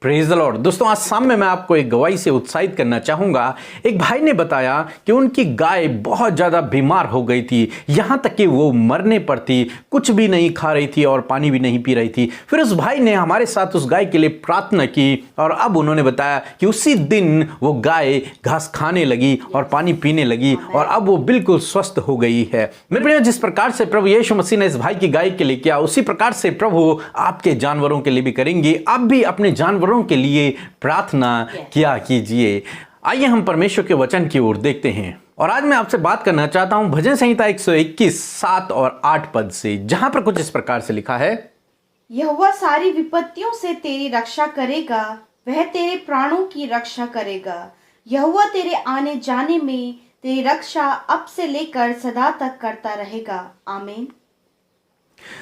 Praise the Lord. दोस्तों, आज शाम में मैं आपको एक गवाही से उत्साहित करना चाहूंगा। एक भाई ने बताया कि उनकी गाय बहुत ज़्यादा बीमार हो गई थी, यहाँ तक कि वो मरने पर थी, कुछ भी नहीं खा रही थी और पानी भी नहीं पी रही थी। फिर उस भाई ने हमारे साथ उस गाय के लिए प्रार्थना की और अब उन्होंने बताया कि उसी दिन वो गाय घास खाने लगी और पानी पीने लगी और अब वो बिल्कुल स्वस्थ हो गई है। मेरे प्रिय, जिस प्रकार से प्रभु यीशु मसीह ने इस भाई की गाय के लिए किया, उसी प्रकार से प्रभु आपके जानवरों के लिए भी करेंगे। आप भी अपने जानवरों के लिए प्रार्थना किया कीजिए। आइए हम परमेश्वर के वचन की ओर देखते हैं और आज मैं आपसे बात करना चाहता हूं भजन संहिता 121 7 और 8 पद से, जहां पर कुछ इस प्रकार से लिखा है, यहोवा सारी विपत्तियों से तेरी रक्षा करेगा, वह तेरे प्राणों की रक्षा करेगा। यहोवा तेरे आने जाने में तेरी रक्षा अब से लेकर सदा तक करता रहेगा। आमीन।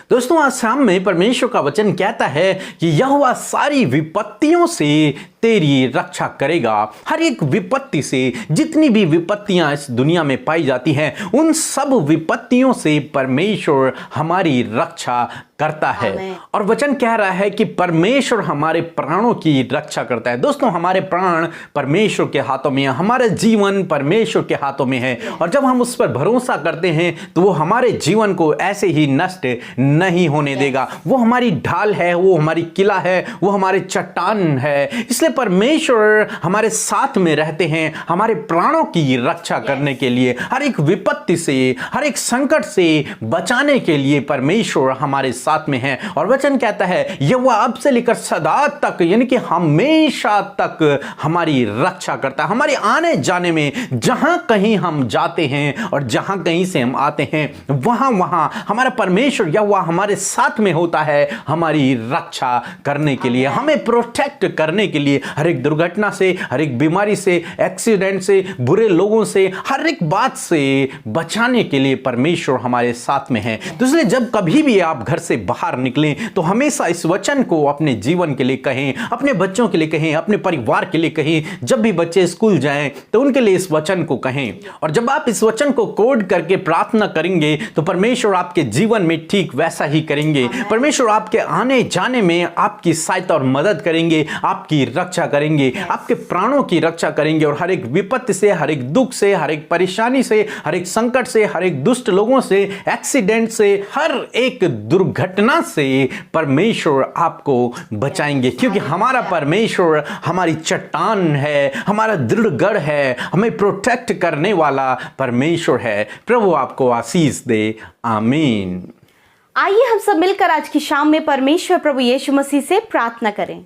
दोस्तों, आज शाम में परमेश्वर का वचन कहता है कि यहोवा सारी विपत्तियों से तेरी रक्षा करेगा। हर एक विपत्ति से, जितनी भी विपत्तियां इस दुनिया में पाई जाती हैं, उन सब विपत्तियों से परमेश्वर हमारी रक्षा करता है। और वचन कह रहा है कि परमेश्वर हमारे प्राणों की रक्षा करता है। दोस्तों, हमारे प्राण परमेश्वर के हाथों में है, हमारा जीवन परमेश्वर के हाथों में है और जब हम उस पर भरोसा करते हैं तो वो हमारे जीवन को ऐसे ही नष्ट नहीं होने देगा। वो हमारी ढाल है, वो हमारी किला है, वो हमारे चट्टान है। इसलिए परमेश्वर हमारे साथ में रहते हैं, हमारे प्राणों की रक्षा करने के लिए, हर एक विपत्ति से, हर एक संकट से बचाने के लिए परमेश्वर हमारे साथ में है। और वचन कहता है यहोवा अब से लेकर सदा तक, यानी कि हमेशा तक हमारी रक्षा करता है। हमारे आने जाने में, जहां कहीं हम जाते हैं और जहां कहीं से हम आते हैं, वहां वहां हमारा परमेश्वर यहोवा हमारे साथ में होता है, हमारी रक्षा करने के लिए, हमें प्रोटेक्ट करने के लिए, हर एक दुर्घटना से, हर एक बीमारी से, एक्सीडेंट से, बुरे लोगों से, हर एक बात से बचाने के लिए परमेश्वर हमारे साथ में है। तो इसलिए जब कभी भी आप घर से बाहर निकलें तो हमेशा इस वचन को अपने जीवन के लिए कहें, अपने बच्चों के लिए कहें, अपने परिवार के लिए कहें। जब भी बच्चे स्कूल जाएं तो उनके लिए इस वचन को कहें और जब आप इस वचन को कोड करके प्रार्थना करेंगे तो परमेश्वर आपके जीवन में ठीक वैसा ही करेंगे। परमेश्वर आपके आने जाने में आपकी सहायता और मदद करेंगे, आपकी रक्षा करेंगे, आपके प्राणों की रक्षा करेंगे और हर एक विपत्ति से, हर एक दुख से, हर एक परेशानी से, हर एक संकट से, हर एक दुष्ट लोगों से, एक्सीडेंट से, हर एक दुर्घटना से परमेश्वर आपको बचाएंगे, क्योंकि हमारा परमेश्वर हमारी चट्टान है, हमारा दृढ़ गढ़ है, हमें प्रोटेक्ट करने वाला परमेश्वर है। प्रभु आपको आशीष दे। आमीन। आइए हम सब मिलकर आज की शाम में परमेश्वर प्रभु यीशु मसीह से प्रार्थना करें।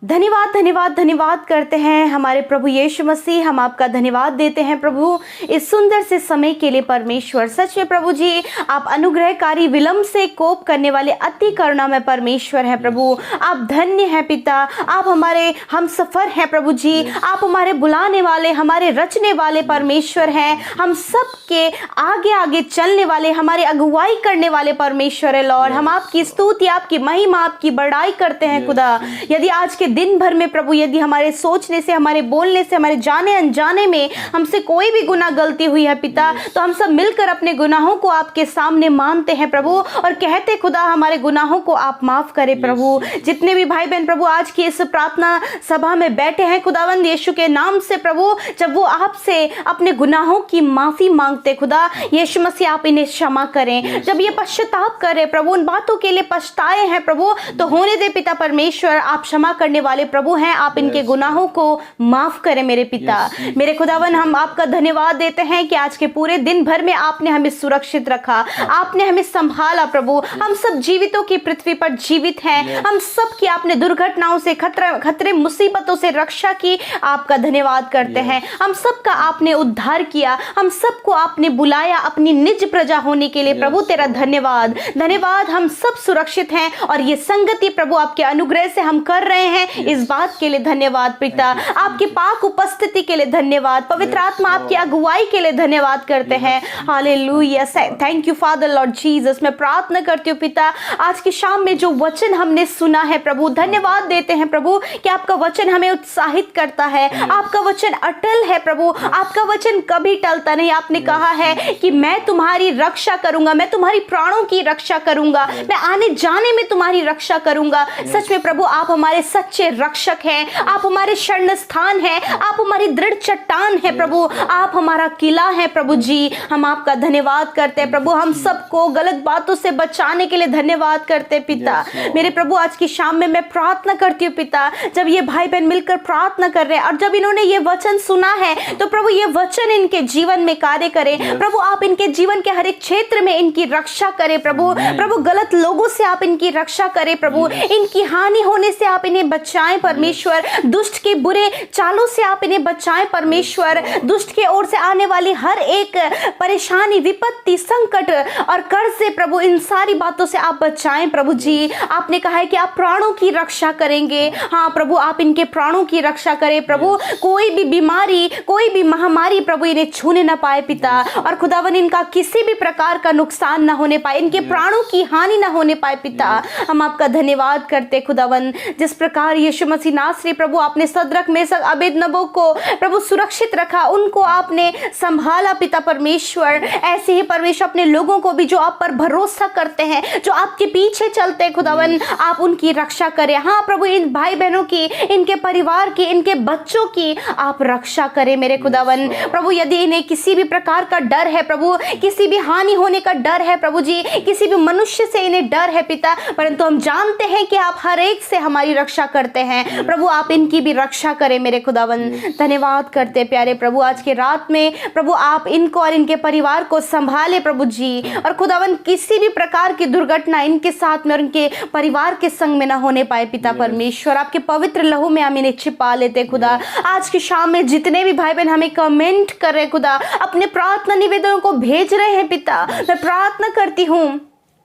धन्यवाद धन्यवाद धन्यवाद करते हैं हमारे प्रभु यीशु मसीह, हम आपका धन्यवाद देते हैं प्रभु इस सुंदर से समय के लिए। परमेश्वर सच में प्रभु जी, आप अनुग्रहकारी, विलंब से कोप करने वाले, अति करुणा में परमेश्वर है प्रभु। आप धन्य हैं पिता, आप हमारे हम सफर हैं प्रभु जी, आप हमारे बुलाने वाले, हमारे रचने वाले परमेश्वर हैं, हम सब के आगे आगे चलने वाले, हमारे अगुवाई करने वाले परमेश्वर है लॉर्ड। हम आपकी स्तुति, आपकी महिमा, आपकी बड़ाई करते हैं खुदा। यदि आज के दिन भर में प्रभु, यदि हमारे सोचने से, हमारे बोलने से, हमारे जाने अनजाने में हमसे कोई भी गुनाह गलती हुई है पिता, तो हम सब मिलकर अपने गुनाहों को आपके सामने मानते हैं प्रभु और कहते खुदा हमारे गुनाहों को आप माफ करें प्रभु। जितने भी भाई बहन प्रभु आज की इस प्रार्थना सभा में बैठे हैं खुदावंद यीशु के नाम से प्रभु, जब वो आपसे अपने गुनाहों की माफी मांगते खुदा यीशु मसीह, आप इन्हें क्षमा करें। जब ये पश्चाताप करें प्रभु, उन बातों के लिए पछताए हैं प्रभु, तो होने दे पिता परमेश्वर, आप क्षमा करने वाले प्रभु हैं, आप इनके गुनाहों को माफ करें मेरे पिता। मेरे खुदावन, हम आपका धन्यवाद देते हैं कि आज के पूरे दिन भर में आपने हमें सुरक्षित रखा, आपने हमें संभाला प्रभु। हम सब जीवितों की पृथ्वी पर जीवित हैं, हम सब की आपने दुर्घटनाओं से, खतरे मुसीबतों से रक्षा की, आपका धन्यवाद करते हैं। हम सबका आपने उद्धार किया, हम सबको आपने बुलाया अपनी निज प्रजा होने के लिए प्रभु, तेरा धन्यवाद धन्यवाद। हम सब सुरक्षित हैं और ये संगति प्रभु आपके अनुग्रह से हम कर रहे हैं, इस बात के लिए धन्यवाद पिता। आपकी पाक उपस्थिति के लिए धन्यवाद, पवित्र आत्मा आपकी अगुवाई के लिए धन्यवाद करते हैं। Hallelujah, thank you father Lord Jesus. मैं प्रार्थना करती हूँ पिता, आज की शाम में जो वचन हमने सुना है प्रभु, धन्यवाद देते हैं प्रभु कि आपका वचन हमें उत्साहित करता है, आपका वचन अटल है प्रभु, आपका वचन कभी टलता नहीं। आपने कहा है कि मैं तुम्हारी रक्षा करूंगा, मैं तुम्हारी प्राणों की रक्षा करूंगा, मैं आने जाने में तुम्हारी रक्षा करूंगा। सच में प्रभु, आप हमारे सच्चे सच्चे रक्षक हैं, आप हमारे शरण स्थान हैं, आप हमारी दृढ़ चट्टान है प्रभु, आप हमारा किला है प्रभु जी। हम आपका धन्यवाद करते हैं प्रभु, हम सबको गलत बातों से बचाने के लिए धन्यवाद करते हैं पिता। मेरे प्रभु आज की शाम में मैं प्रार्थना करती हूँ पिता, जब ये भाई बहन मिलकर प्रार्थना कर रहे हैं और जब इन्होंने ये वचन सुना है तो प्रभु ये वचन इनके जीवन में कार्य करे प्रभु, आप इनके जीवन के हर एक क्षेत्र में इनकी रक्षा करें प्रभु। प्रभु गलत लोगों से आप इनकी रक्षा करें प्रभु, इनकी हानि होने से आप इन्हें बचाएं परमेश्वर, दुष्ट के बुरे चालों से आप इन्हें बचाएं परमेश्वर, दुष्ट के ओर से आने वाली हर एक परेशानी, विपत्ति, संकट और कर्ज से प्रभु इन सारी बातों से आप बचाएं प्रभु जी। आपने कहा है कि आप प्राणों की रक्षा करेंगे। हाँ प्रभु, आप इनके प्राणों की रक्षा करें प्रभु, कोई भी बीमारी, कोई भी महामारी प्रभु इन्हें छूने ना पाए पिता, और खुदावन इनका किसी भी प्रकार का नुकसान ना होने पाए, इनके प्राणों की हानि ना होने पाए पिता। हम आपका धन्यवाद करते खुदावन, जिस प्रकार यीशु मसीह नासरी प्रभु आपने सदरक मेसक अबेदनगो को प्रभु सुरक्षित रखा, उनको आपने संभाला पिता परमेश्वर, ऐसे ही परमेश्वर अपने लोगों को भी जो आप पर भरोसा करते हैं, जो आपके पीछे चलते हैं खुदावन, आप उनकी रक्षा करें। हाँ प्रभु, इन भाई बहनों की, इनके परिवार की, इनके बच्चों की आप रक्षा करें मेरे खुदावन। प्रभु यदि इन्हें किसी भी प्रकार का डर है प्रभु, किसी भी हानि होने का डर है प्रभु जी, किसी भी मनुष्य से इन्हें डर है पिता, परंतु हम जानते हैं कि आप हर एक से हमारी रक्षा करते हैं प्रभु, आप इनकी भी रक्षा करें मेरे खुदावन। धन्यवाद करते प्यारे प्रभु, आज के रात में प्रभु आप इनको और इनके परिवार को संभाले प्रभु जी, और खुदावन किसी भी प्रकार की दुर्घटना इनके साथ में और इनके परिवार के संग में ना होने पाए पिता परमेश्वर। आपके पवित्र लहू में हम इन्हें छिपा लेते खुदा। आज की शाम में जितने भी भाई बहन हमें कमेंट कर रहे खुदा, अपने प्रार्थना निवेदनों को भेज रहे हैं पिता, मैं प्रार्थना करती हूँ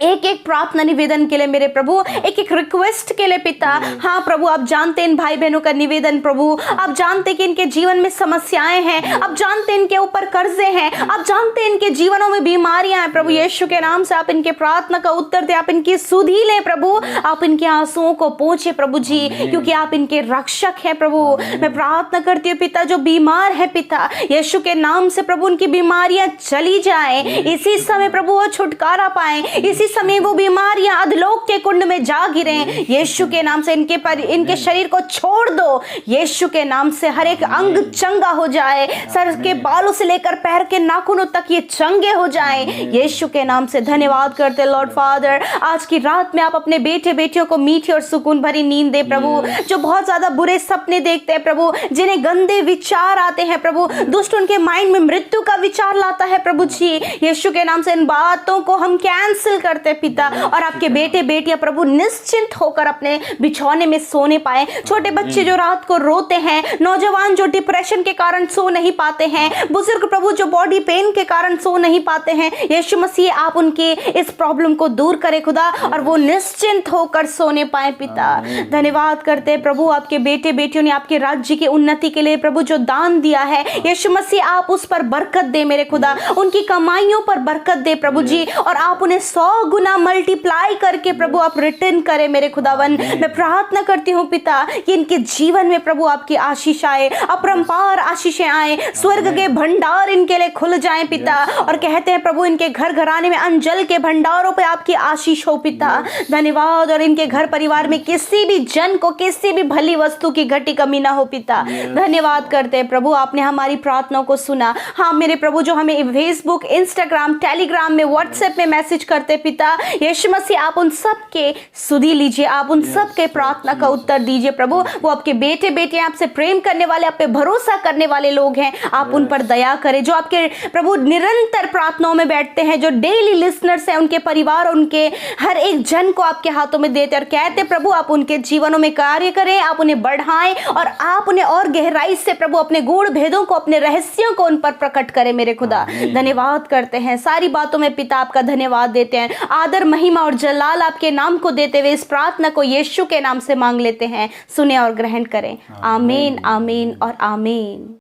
एक एक प्रार्थना निवेदन के लिए मेरे प्रभु, एक एक रिक्वेस्ट के लिए पिता। हाँ प्रभु, आप जानते हैं इन भाई बहनों का निवेदन प्रभु, आप जानते हैं कि इनके जीवन में समस्याएं हैं, आप जानते हैं इनके ऊपर कर्जे हैं, आप जानते हैं इनके जीवनों में बीमारियां हैं प्रभु। यीशु के नाम से आप इनके प्रार्थना का उत्तर दे, आप इनकी सुधि लें प्रभु, आप इनके आंसुओं को पोंछे प्रभु जी, क्योंकि आप इनके रक्षक हैं प्रभु। मैं प्रार्थना करती हूँ पिता, जो बीमार है पिता, यीशु के नाम से प्रभु उनकी बीमारियां चली जाए, इसी समय प्रभु वो छुटकारा पाए, इसी समय वो बीमारियां अधलोक के कुंड में जा गिरे। यीशु के नाम से इनके शरीर को छोड़ दो, यीशु के नाम से हर एक अंग चंगा हो जाए, सर के बालों से लेकर पैर के नाखूनों तक ये चंगे हो जाएं, यीशु के नाम से। धन्यवाद करते लॉर्ड फादर, आज की रात में आप अपने बेटे बेटियों को मीठी और सुकून भरी नींद दे प्रभु, जो बहुत ज्यादा बुरे सपने देखते हैं प्रभु, जिन्हें गंदे विचार आते हैं प्रभु, दुष्ट उनके माइंड में मृत्यु का विचार लाता है प्रभु जी, यीशु के नाम से इन बातों को हम कैंसिल करते पिता, और आपके बेटे बेटियां प्रभु निश्चिंत होकर अपने बिछौने में सोने पाए। छोटे बच्चे जो रात को रोते हैं, नौजवान जो डिप्रेशन के कारण सो नहीं पाते हैं, बुजुर्ग प्रभु जो बॉडी पेन के कारण सो नहीं पाते हैं, यीशु मसीह आप उनके इस प्रॉब्लम को दूर करें खुदा, और वो निश्चिंत होकर सोने पाए पिता। धन्यवाद करते हैं प्रभु, आपके बेटे बेटियों ने आपके राज्य की उन्नति के लिए प्रभु जो दान दिया है, यीशु मसीह आप उस पर बरकत दे मेरे खुदा, उनकी कमाइयों पर बरकत दे प्रभु जी, और आप उन्हें 100 गुना मल्टीप्लाई करके प्रभु आप रिटर्न करें मेरे खुदावन। मैं प्रार्थना करती हूँ पिता कि इनके जीवन में प्रभु आपकी आशीष आए, अपरंपार आशीषें आए, स्वर्ग के भंडार इनके लिए खुल जाएं पिता, और कहते हैं प्रभु इनके घर घराने में अंजल के भंडारों पे आपकी आशीष हो पिता। धन्यवाद, और इनके घर परिवार में किसी भी जन को किसी भी भली वस्तु की घटी कमी ना हो पिता। धन्यवाद करते हैं प्रभु, आपने हमारी प्रार्थनाओं को सुना। हाँ मेरे प्रभु, जो हमें फेसबुक, इंस्टाग्राम, टेलीग्राम में, व्हाट्सएप में मैसेज करते पिता, यीशु मसीह आप उन सब के सुधि लीजिए, आप उन सब के प्रार्थना का उत्तर दीजिए प्रभु। वो आपके बेटे बेटियां आपसे प्रेम करने वाले, आप पे भरोसा करने वाले लोग हैं, आप उन पर दया करें। जो आपके प्रभु निरंतर प्रार्थनाओं में बैठते हैं, जो डेली लिसनर्स हैं, उनके परिवार, उनके हर एक जन को आपके हाथों में देते और कहते प्रभु आप उनके जीवनों में कार्य करें, आप उन्हें बढ़ाएं, और आप उन्हें और गहराई से प्रभु अपने गूढ़ भेदों को, अपने रहस्यों को उन पर प्रकट करें मेरे खुदा। धन्यवाद करते हैं, सारी बातों में पिता आपका धन्यवाद देते हैं, आदर महिमा और जलाल आपके नाम को देते हुए इस प्रार्थना को यीशु के नाम से मांग लेते हैं। सुने और ग्रहण करें। आमीन, आमीन और आमीन।